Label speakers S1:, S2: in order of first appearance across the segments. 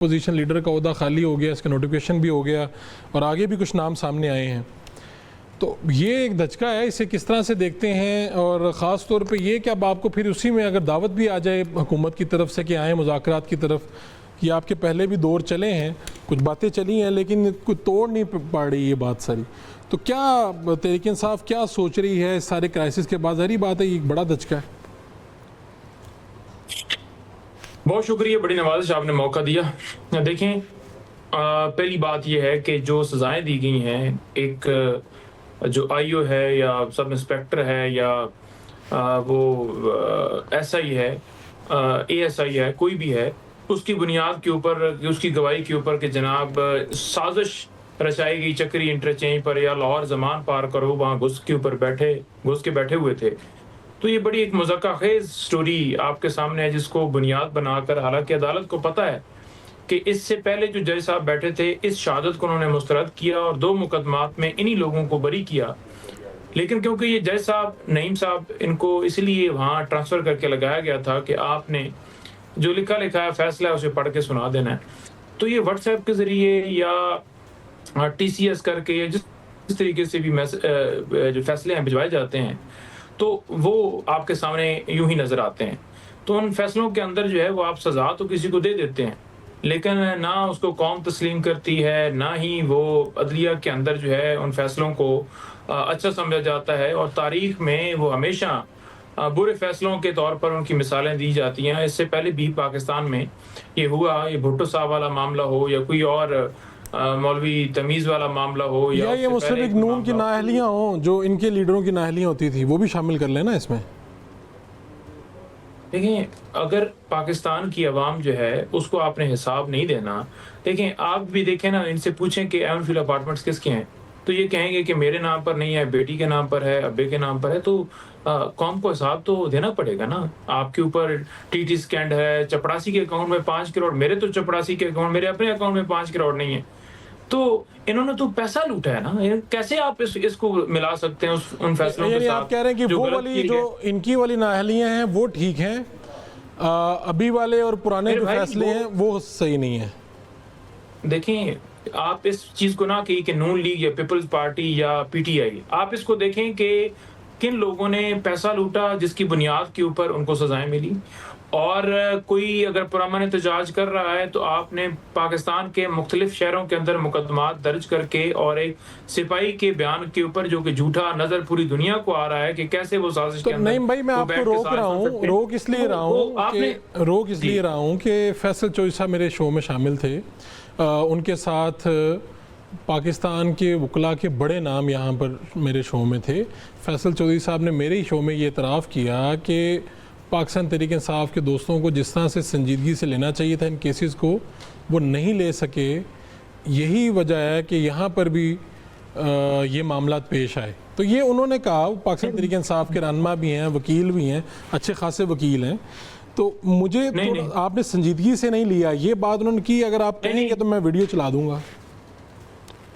S1: Position leader का ओहदा खाली हो गया, इसका नोटिफिकेशन भी हो गया और आगे भी कुछ नाम सामने आए हैं। तो ये एक धचका है, इसे किस तरह से देखते हैं? और ख़ास तौर पे ये कि अब आपको फिर उसी में अगर दावत भी आ जाए हुकूमत की तरफ से कि आए मुज़ाकरात की तरफ, ये आपके पहले भी दौर चले हैं, कुछ बातें चली हैं लेकिन कुछ तोड़ नहीं पा रही ये बात सारी, तो क्या तहरीक इंसाफ क्या सोच रही है इस सारे क्राइसिस के बाद? ज़ाहिर बात है ये एक बड़ा धचका है।
S2: बहुत शुक्रिया, बड़ी नवाज़िश आपने मौका दिया। देखें, पहली बात यह है कि जो सज़ाएं दी गई हैं, एक जो आईओ है या सब इंस्पेक्टर है या वो एसआई है, एएसआई है, कोई भी है, उसकी बुनियाद के ऊपर, उसकी गवाही के ऊपर कि जनाब साजिश रचाई गई चक्री इंटरचेंज पर या लाहौर जमान पार करो, वहाँ घुस के बैठे हुए थे। तो ये बड़ी एक मज़ाक़खेज़ स्टोरी आपके सामने है जिसको बुनियाद बनाकर, हालांकि अदालत को पता है कि इससे पहले जो जज साहब बैठे थे, इस शहादत को उन्होंने मुस्तरद किया और 2 मुकदमात में इन्हीं लोगों को बरी किया। लेकिन क्योंकि ये जज साहब, नईम साहब, इनको इसलिए वहाँ ट्रांसफ़र करके लगाया गया था कि आपने जो लिखा है फैसला है उसे पढ़ के सुना देना है। तो ये व्हाट्सएप के ज़रिए या टीसीएस करके या जिस तरीके से भी जो फैसले हैं भिजवाए जाते हैं, तो वो आपके सामने यूं ही नजर आते हैं। तो उन फैसलों के अंदर जो है वो आप सजा तो किसी को दे देते हैं, लेकिन ना उसको कौम तस्लीम करती है, ना ही वो अदलिया के अंदर जो है उन फैसलों को अच्छा समझा जाता है, और तारीख में वो हमेशा बुरे फैसलों के तौर पर उनकी मिसालें दी जाती हैं। इससे पहले भी पाकिस्तान में ये हुआ, ये भुट्टो साहब वाला मामला हो या कोई और मौलवी तमीज़ वाला मामला हो या
S1: ये मुस्लिम लीग नून की नाअहलियाँ हों, जो इनके लीडरों की नाअहलियाँ होती थी, वो भी शामिल कर लेना इसमें।
S2: देखें, अगर पाकिस्तान की आवाम जो है उसको आपने हिसाब नहीं देना, देखें आप भी देखें ना, इनसे पूछें कि एवन फील्ड अपार्टमेंट्स किसके हैं, तो ये कहेंगे कि मेरे नाम पर नहीं है, बेटी के नाम पर है, अब्बे के नाम पर है। तो कौम को हिसाब तो देना पड़ेगा ना। आपके ऊपर टीटी स्कैंड है, चपड़ासी के अकाउंट में 5 करोड़, मेरे तो चपड़ासी के अकाउंट, मेरे अपने अकाउंट में 5 करोड़ नहीं है। तो इन्होंने तो पैसा लूटा है ना, कैसे आप इसको मिला सकते हैं उन फैसलों के साथ?
S1: आप कह रहे हैं कि वो वाली जो इनकी वाली नाअहलियाँ हैं वो ठीक हैं, अभी वाले और पुराने जो फैसले हैं वो सही नहीं है।
S2: देखें, आप इस चीज को ना कि नून लीग या पीपल्स पार्टी या पीटीआई, आप इसको देखें कि किन लोगों ने पैसा लूटा जिसकी बुनियाद के ऊपर उनको सजाएं मिली। और कोई अगर पुरअमन एहतजाज कर रहा है तो आपने पाकिस्तान के मुख्तलिफ शहरों के अंदर मुकदमात दर्ज करके, और एक सिपाही के बयान के ऊपर जो कि झूठा नजर पूरी दुनिया को आ रहा है कि कैसे वो साजिश के अंदर।
S1: नहीं भाई, मैं आपको रोक इसलिए रहा हूँ कि फैसल चौधरी साहब मेरे शो में शामिल थे, उनके साथ पाकिस्तान के वकला के बड़े नाम यहाँ पर मेरे शो में थे। फैसल चौधरी साहब ने मेरे ही शो में ये इतराफ़ किया कि पाकिस्तान तहरीक इंसाफ के दोस्तों को जिस तरह से संजीदगी से लेना चाहिए था इन केसेस को, वो नहीं ले सके। यही वजह है कि यहाँ पर भी ये मामला पेश आए। तो ये उन्होंने कहा, पाकिस्तान तहरीक इंसाफ के रहनुमा भी हैं, वकील भी हैं, अच्छे खासे वकील हैं। तो मुझे आपने संजीदगी से नहीं लिया, ये बात उन्होंने की। अगर आप कहेंगे तो मैं वीडियो चला दूंगा।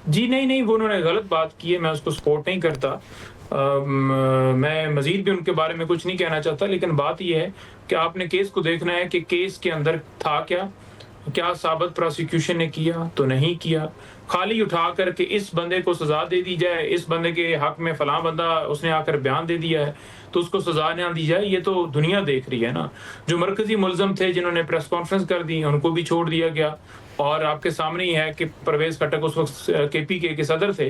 S2: जी नहीं, वो उन्होंने गलत बात की है, मैं उसको सपोर्ट नहीं करता। मैं मजीद भी उनके बारे में कुछ नहीं कहना चाहता, लेकिन बात यह है कि आपने केस को देखना है कि केस के अंदर था क्या साबित प्रोसिक्यूशन ने किया तो नहीं किया। खाली उठा करके इस बंदे को सजा दे दी जाए, इस बंदे के हक में फलां बंदा उसने आकर बयान दे दिया है तो उसको सजा ना दी जाए, ये तो दुनिया देख रही है ना। जो मरकजी मुलजम थे जिन्होंने प्रेस कॉन्फ्रेंस कर दी, उनको भी छोड़ दिया गया। और आपके सामने ही है कि परवेज खट्टक उस वक्त केपीके के सदर थे,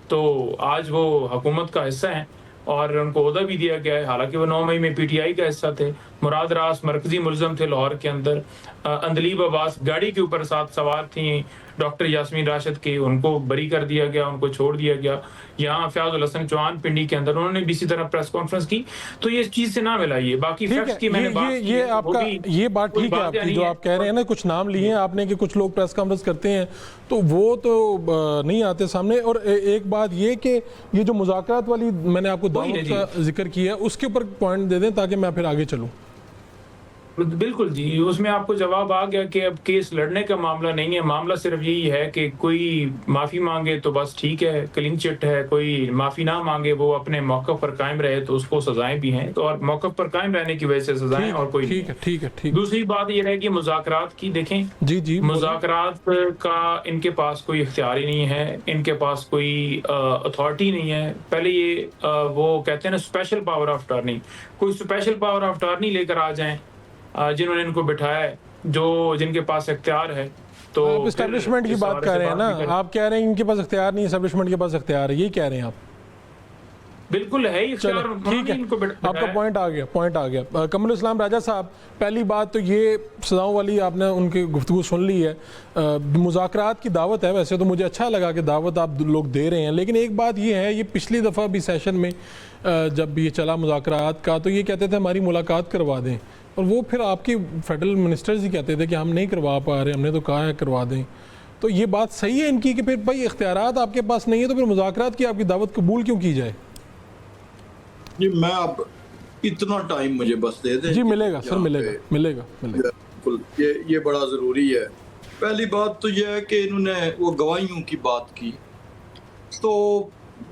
S2: तो आज वो हुकूमत का हिस्सा हैं और उनको ओहदा भी दिया गया है, हालांकि वो 9 मई में पीटीआई का हिस्सा थे। मुराद रास मरकजी मुलजम थे लाहौर के अंदर। अंदलीब अब्बास गाड़ी के ऊपर साथ सवार थी डॉक्टर यास्मीन राशिद की, उनको बरी कर दिया गया, उनको छोड़ दिया गया। यहाँ फयाजुल हसन चौहान पिंडी के अंदर, उन्होंने भी इसी तरह प्रेस कॉन्फ्रेंस की। तो ये चीज से ना मिलाइए, बाकी फैक्ट्स की मैंने बात की,
S1: ये आपका ये बात ठीक है आपकी, जो आप कह रहे हैं ना, कुछ नाम लिए हैं आपने कि कुछ लोग प्रेस कॉन्फ्रेंस करते हैं तो वो तो नहीं आते सामने। और एक बात ये कि ये जो मुज़ाकरात वाली मैंने आपको दावत का जिक्र किया है, उसके ऊपर पॉइंट दे दें ताकि मैं फिर आगे चलूँ।
S2: बिल्कुल जी, उसमें आपको जवाब आ गया कि अब केस लड़ने का मामला नहीं है, मामला सिर्फ यही है कि कोई माफ़ी माँगे तो बस ठीक है, क्लीन चिट है, कोई माफ़ी ना माँगे, वो अपने मौक़िफ़ पर कायम रहे तो उसको सज़ाएँ भी हैं, तो और मौक़िफ़ पर कायम रहने की वजह से सज़ाएँ और कोई नहीं
S1: ठीक है, ठीक है, ठीक है।
S2: दूसरी बात ये है कि मुज़ाकरात की देखें,
S1: जी, जी, बोलिए।
S2: मुज़ाकरात का इनके पास कोई इख्तियार ही नहीं है, इनके पास कोई अथॉरिटी नहीं है। पहले ये वो कहते हैं ना स्पेशल पावर ऑफ अटॉर्नी, कोई स्पेशल पावर ऑफ अटॉर्नी लेकर आ जाएँ जिन्होंने इनको बिठाया है, जो जिनके पास इख्तियार है, तो
S1: आप
S2: फिर
S1: एस्टेब्लिशमेंट की
S2: इस
S1: बात
S2: हवाले
S1: कर
S2: से
S1: रहे हैं ना,
S2: बात भी करें।
S1: आप कह रहे हैं इनके पास इख्तियार नहीं, एस्टेब्लिशमेंट के पास इख्तियार है, यही कह रहे हैं आप?
S2: बिल्कुल है ही
S1: चलो
S2: इख्तियार,
S1: ठीक है,
S2: इनको
S1: आपका
S2: बिठाया है।
S1: पॉइंट आ गया, पॉइंट आ गया। कमरुल इस्लाम राजा साहब, पहली बात तो ये सज़ाओं वाली आपने उनकी गुफ्तगू सुन ली है, मुज़ाकरात की दावत है, वैसे तो मुझे अच्छा लगा कि दावत आप लोग दे रहे हैं, लेकिन एक बात ये है, ये पिछली दफ़ा भी सेशन में जब ये चला मुज़ाकरात का, तो ये कहते थे हमारी मुलाकात करवा दें, और वो फिर आपके फेडरल मिनिस्टर्स ही कहते थे कि हम नहीं करवा पा रहे, हमने तो कहा है करवा दें। तो ये बात सही है इनकी कि फिर भाई इख्तियारात आपके पास नहीं है, तो फिर मुज़ाकरात की आपकी दावत कबूल क्यों की जाए?
S3: जी मैं अब इतना टाइम मुझे बस दे दें
S1: जी मिलेगा सर,
S3: यहाँ
S1: मिलेगा
S3: पे।
S1: मिलेगा मिलेगा।
S3: बिल्कुल ये बड़ा ज़रूरी है। पहली बात तो यह है कि इन्होंने वो गवाहियों की बात की, तो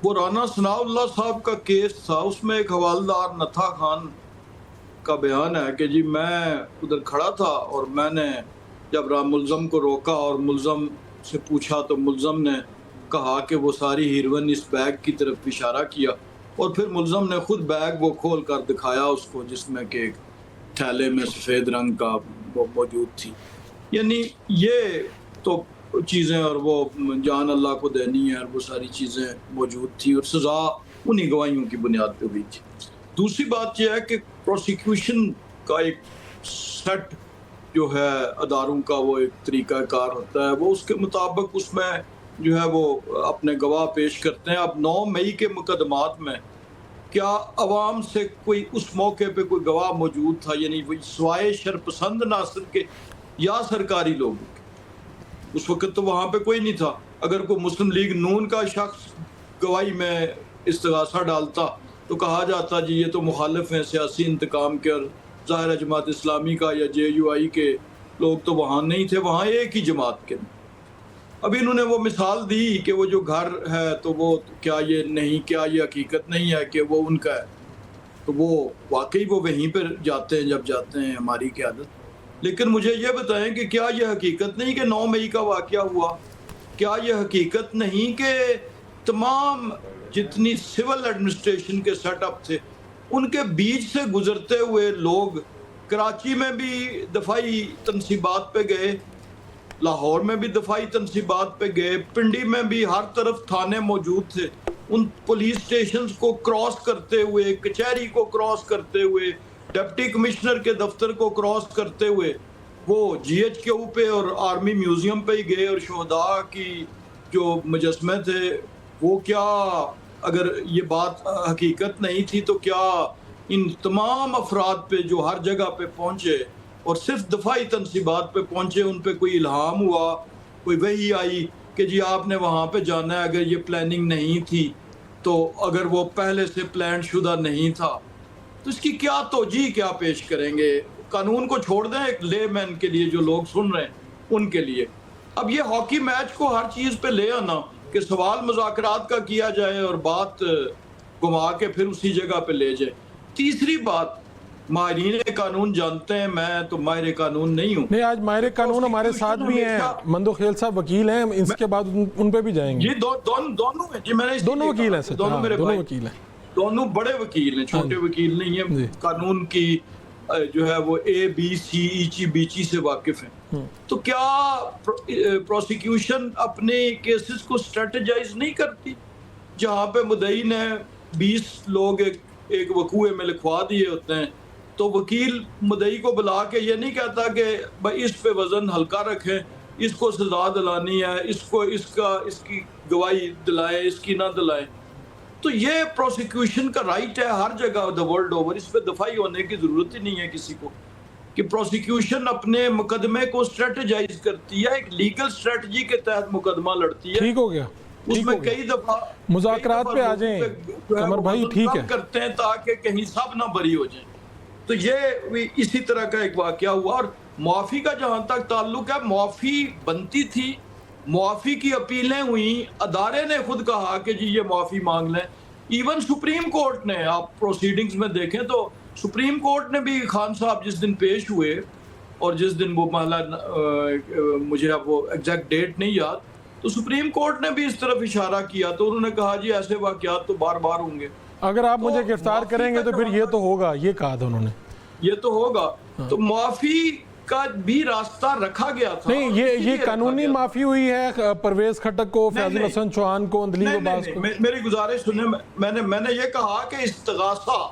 S3: वो राना सनाउल्लाह साहब का केस था, उसमें एक हवालदार नथा खान का बयान है कि जी मैं उधर खड़ा था और मैंने जब मुलज़म को रोका और मुलज़म से पूछा तो मुलज़म ने कहा कि वो सारी हीरोइन इस बैग की तरफ इशारा किया, और फिर मुलज़म ने खुद बैग वो खोल कर दिखाया उसको, जिसमें कि एक थैले में सफ़ेद रंग का वो मौजूद थी। यानी ये तो चीज़ें, और वो जान अल्लाह को देनी है, और वो सारी चीज़ें मौजूद थी, और सज़ा उन्हीं गवाहियों की बुनियाद पे हुई थी। दूसरी बात यह है कि प्रोसिक्यूशन का एक सेट जो है अदारों का, वो एक तरीक़ाकार होता है, वो उसके मुताबिक उसमें जो है वो अपने गवाह पेश करते हैं। अब 9 मई के मुकदमात में क्या अवाम से कोई उस मौके पे कोई गवाह मौजूद था, यानी वो स्वाय शरपसंद नासिर के या सरकारी लोगों के? उस वक्त तो वहाँ पे कोई नहीं था। अगर कोई मुस्लिम लीग नून का शख्स गवाही में इस्तगासा डालता तो कहा जाता जी ये तो मुखालिफ हैं सियासी इंतकाम के, और ज़ाहिर है जमात इस्लामी का या JUI के लोग तो वहाँ नहीं थे, वहाँ एक ही जमात के। अभी इन्होंने वो मिसाल दी कि वो जो घर है तो वो क्या ये नहीं, क्या ये हकीकत नहीं है कि वो उनका है, तो वो वाकई वो वहीं पर जाते हैं जब जाते हैं हमारी क़यादत। लेकिन मुझे ये बताएं कि क्या ये हकीकत नहीं कि 9 मई का वाक़या हुआ? क्या ये हकीकत नहीं कि तमाम जितनी सिविल एडमिनिस्ट्रेशन के सेटअप थे उनके बीच से गुजरते हुए लोग कराची में भी दफाई तनसीबात पे गए, लाहौर में भी दफाई तनसीबात पे गए, पिंडी में भी हर तरफ थाने मौजूद थे, उन पुलिस स्टेशन को क्रॉस करते हुए, कचहरी को क्रॉस करते हुए, डिप्टी कमिश्नर के दफ्तर को क्रॉस करते हुए वो GHQ पे और आर्मी म्यूजियम पे ही गए, और शोहदा की जो मुजस्मे थे वो क्या, अगर ये बात हकीकत नहीं थी तो क्या इन तमाम अफराद पे जो हर जगह पे पहुँचे और सिर्फ दफाई तनसीबात पे पहुँचे, उन पे कोई इल्हाम हुआ, कोई वही आई कि जी आपने वहाँ पे जाना है, अगर ये प्लानिंग नहीं थी तो, अगर वो पहले से प्लान शुदा नहीं था तो इसकी क्या तोजी क्या पेश करेंगे? कानून को छोड़ दें एक लेमैन के लिए, जो लोग सुन रहे हैं उनके लिए। अब ये हॉकी मैच को हर चीज़ पे ले आना कि सवाल मुज़ाकरात का किया जाए और बात घुमा के फिर उसी जगह पे ले जाए। तीसरी बात, माहिरीन कानून जानते हैं, मैं तो माहिर कानून नहीं हूँ।
S1: नहीं, आज माहिर कानून हमारे साथ भी हैं, मंदो खेल साहब वकील हैं, इसके बाद उन पे भी जाएंगे।
S3: जी दोनों हैं जी, मैंने
S1: दोनों वकील हैं सर,
S3: दोनों मेरे
S1: दोनों
S3: भाई,
S1: वकील हैं,
S3: दोनों बड़े वकील हैं, छोटे वकील नहीं है, कानून की जो है वो ABCEBC से वाकिफ हैं। तो क्या प्रोसिक्यूशन अपने केसेस को स्ट्रेटेजाइज नहीं करती? जहाँ पे मुद्दई ने 20 लोग एक वकूए में लिखवा दिए होते हैं, तो वकील मुद्दई को बुला के ये नहीं कहता कि भाई इस पे वजन हल्का रखें, इसको सजा दिलानी है, इसको इसकी गवाही दिलाएं, इसकी ना दिलाएं। तो ये प्रोसिक्यूशन का राइट है हर जगह द वर्ल्ड ओवर, इस पे दफाई होने की जरूरत ही नहीं है किसी को, कि प्रोसिक्यूशन अपने मुकदमे को स्ट्रेटेजाइज करती है, एक लीगल स्ट्रेटजी के तहत मुकदमा लड़ती है।
S1: ठीक हो गया,
S3: उसमें कई दफा
S1: मुज़ाकरात पे आ जाएं कमर भाई, ठीक है,
S3: करते हैं ताकि कहीं सब ना बरी हो जाए। तो ये इसी तरह का एक वाकया हुआ। और मुआफ़ी का जहाँ तक ताल्लुक है, मुआफ़ी बनती थी, मुआफ़ी की अपीलें हुई, अदारे ने खुद कहा कि जी ये मुआफ़ी मांग लें। इवन सुप्रीम कोर्ट ने, आप प्रोसीडिंग्स में देखें तो सुप्रीम कोर्ट ने भी खान साहब जिस दिन पेश हुए, और जिस दिन वो मुझे अब वो एग्जैक्ट डेट नहीं याद, तो सुप्रीम कोर्ट ने भी इस तरफ इशारा किया, तो उन्होंने कहा जी ऐसे वाकयात तो बार बार होंगे,
S1: अगर आप मुझे
S3: तो
S1: गिरफ्तार
S3: मुआफ़ी
S1: करेंगे
S3: का
S1: तो फिर ये तो होगा, ये कहा था उन्होंने।
S3: ये तो होगा। तो मुआफ़ी का भी रास्ता रखा गया था।
S1: नहीं,
S3: और
S1: ये
S3: इसीलिए रखा
S1: कानूनी
S3: गया था।
S1: माफी हुई है परवेज खट्टक को, फैजुल
S3: नहीं,
S1: हसन चौहान को, अंदलीब
S3: नहीं,
S1: अब्बास
S3: नहीं,
S1: को।
S3: मेरी गुजारिश सुने। मैंने ये कहा कि इस्तिगासा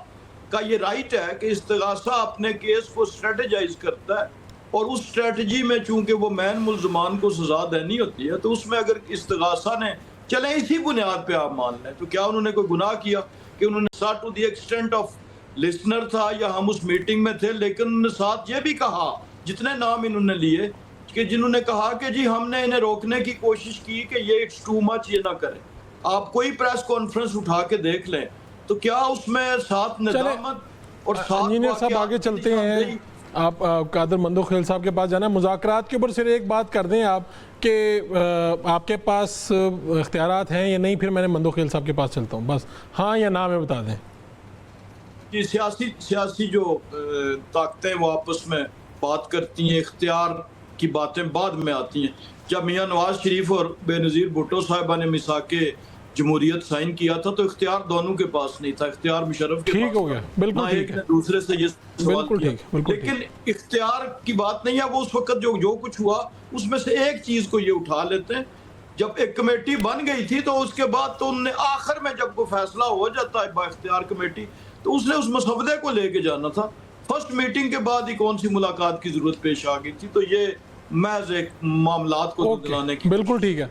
S3: का ये राइट है कि इस्तिगासा अपने केस को स्ट्रेटेजाइज करता है, और उस स्ट्रेटजी में चूंकि वो मैन मुल्ज़मान को सजा देनी होती है, तो उसमें अगर इस्तिगासा ने, चले इसी बुनियाद पे आप मान लें, तो क्या उन्होंने कोई गुनाह किया कि उन्होंने साथ to the extent of listener था, या हम उस मीटिंग में थे, लेकिन उन्होंने साथ ये भी कहा, जितने नाम इन्होंने लिए, कि जिन्होंने कहा कि जी हमने इन्हें रोकने की कोशिश की कि ये इट्स टू मच, ये ना करें। आप कोई प्रेस कॉन्फ्रेंस उठा के देख लें, तो क्या उसमें साथ निजामत और साथ
S1: इंजीनियर साहब आगे
S3: वाक़यात
S1: चलते
S3: की
S1: हैं।
S3: निशानदेही।
S1: आप कादर मंदो खेल साहब के पास जाना है। मुज़ाकरात के ऊपर सिर्फ एक बात कर दें आप कि आपके पास इख्तियारात हैं या नहीं, फिर मैंने मंदो खेल साहब के पास चलता हूँ, बस हाँ या ना में बता दें।
S3: कि सियासी जो ताकतें वो आपस में बात करती हैं, इख्तियार की बातें बाद में आती हैं। जब मियां नवाज शरीफ और बेनज़ीर भुट्टो साहिबा ने मिसाके जमहूरियत साइन किया था, तो इख्तियार दोनों के पास नहीं था, इख्तियार मुशर्रफ के
S1: ठीक
S3: पास
S1: हो
S3: था।
S1: गया, बिल्कुल
S3: ना
S1: ठीक
S3: एक
S1: है।
S3: ने दूसरे से ये सवाल
S1: बिल्कुल
S3: किया।
S1: ठीक, बिल्कुल
S3: लेकिन इख्तियार की बात नहीं है, वो उस वक्त जो कुछ हुआ उसमें से एक चीज को ये उठा लेते हैं। जब एक कमेटी बन गई थी, तो उसके बाद तो उनने आखिर में जब वो फैसला हो जाता है बाइख्तियार कमेटी, तो उसने उस मसवदे को लेके जाना था। फर्स्ट मीटिंग के बाद ही कौन सी मुलाकात की जरूरत पेश आ गई थी, तो ये महज एक मामलात को दिलाने की
S1: बिल्कुल ठीक है।